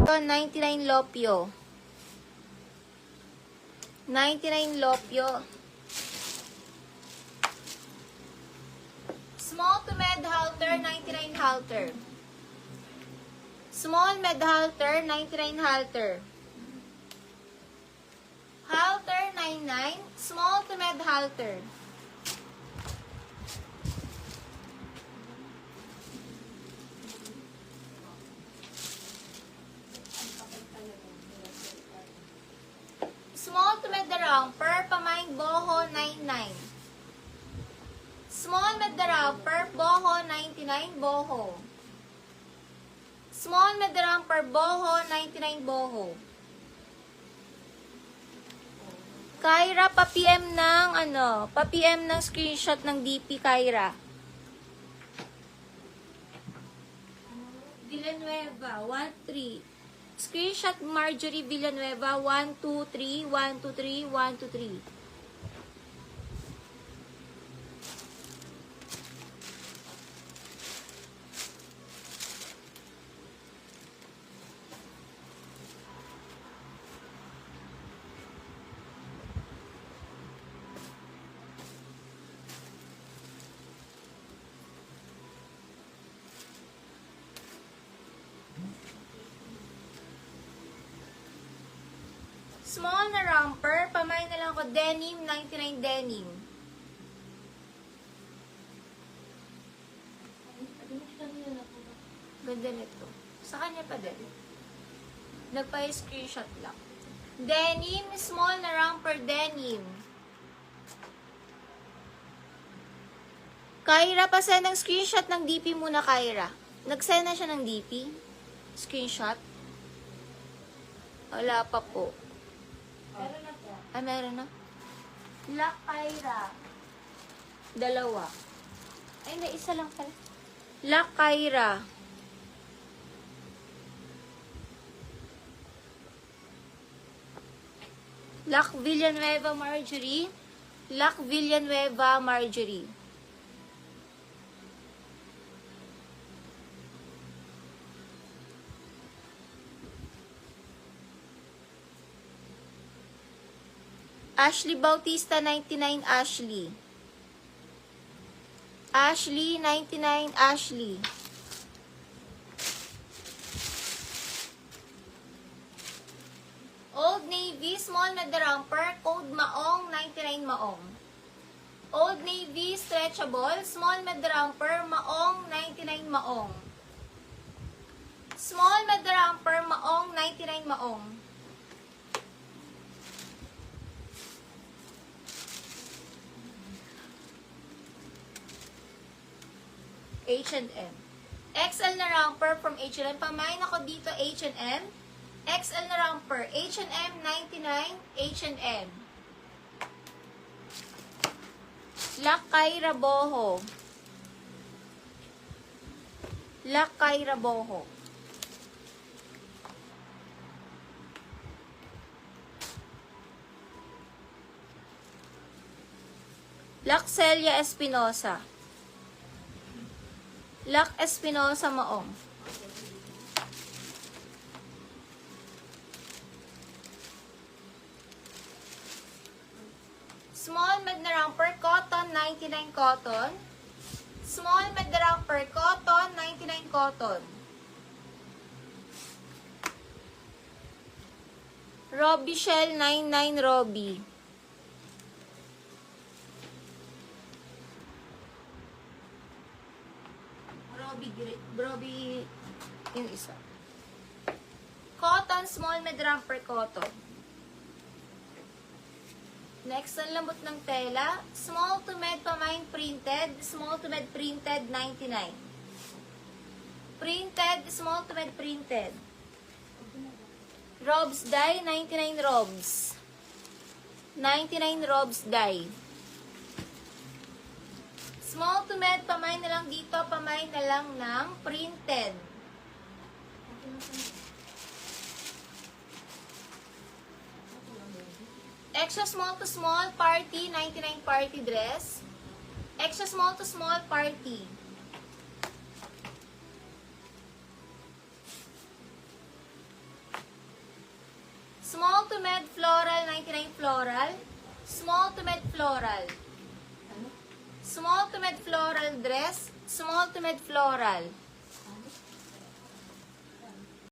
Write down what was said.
Ito, 99 Lopio. 99 Lopio. Small to med halter, 99 halter. Small med halter, 99 halter. Halter, 99. Small to med halter. Small to med darang per pamain boho 99. Small med darang per boho 99 boho. Small med darang per boho 99 boho. Kyra, pa-PM ng pa-PM ng screenshot ng DP Kyra. Villanueva 13. Screenshot Marjorie Villanueva 123 123 123. Small na romper, pamain na lang ako, denim, 99 denim. Ganda nito. Sa kanya pa din. Nagpa-screenshot lang. Denim, small na romper, denim. Kyra, pa-send ng screenshot ng DP muna, Kyra. Nag-send na siya ng DP? Screenshot? Wala pa po. Meron na po. Ah, meron na. La Kyra. Dalawa. Ay, hindi. Isa lang pala. La Kyra. Lac Villanueva Marjorie. Lac Villanueva Marjorie. Ashley Bautista, 99 Ashley. Ashley, 99 Ashley. Old Navy, small med romper, code maong, 99 maong. Old Navy, stretchable, small med romper, maong, 99 maong. Small med romper, maong, 99 maong. H&M. XL na romper from H&M. Pamain ako dito H&M. XL na romper. H&M 99. H&M. La Kyra Boho. La Kyra Boho. Laxelia Espinosa. Lac Espinosa Maong. Small med na romper, cotton, 99 cotton. Small med na romper, cotton, 99 cotton. Robbie Shell, 99 Robbie. Robbie, yung isa. Cotton, small med romper cotton. Next, ang lambot ng tela. Small to med pamain printed. Small to med printed, 99. Printed, small to med printed. Robs dye, 99 robs. 99 robs dye. Small to med, pamain na lang dito, pamain na lang ng printed. Extra small to small party, 99 party dress. Extra small to small party. Small to med floral, 99 floral. Small to med floral. Ano? Small to med floral dress. Small to med floral.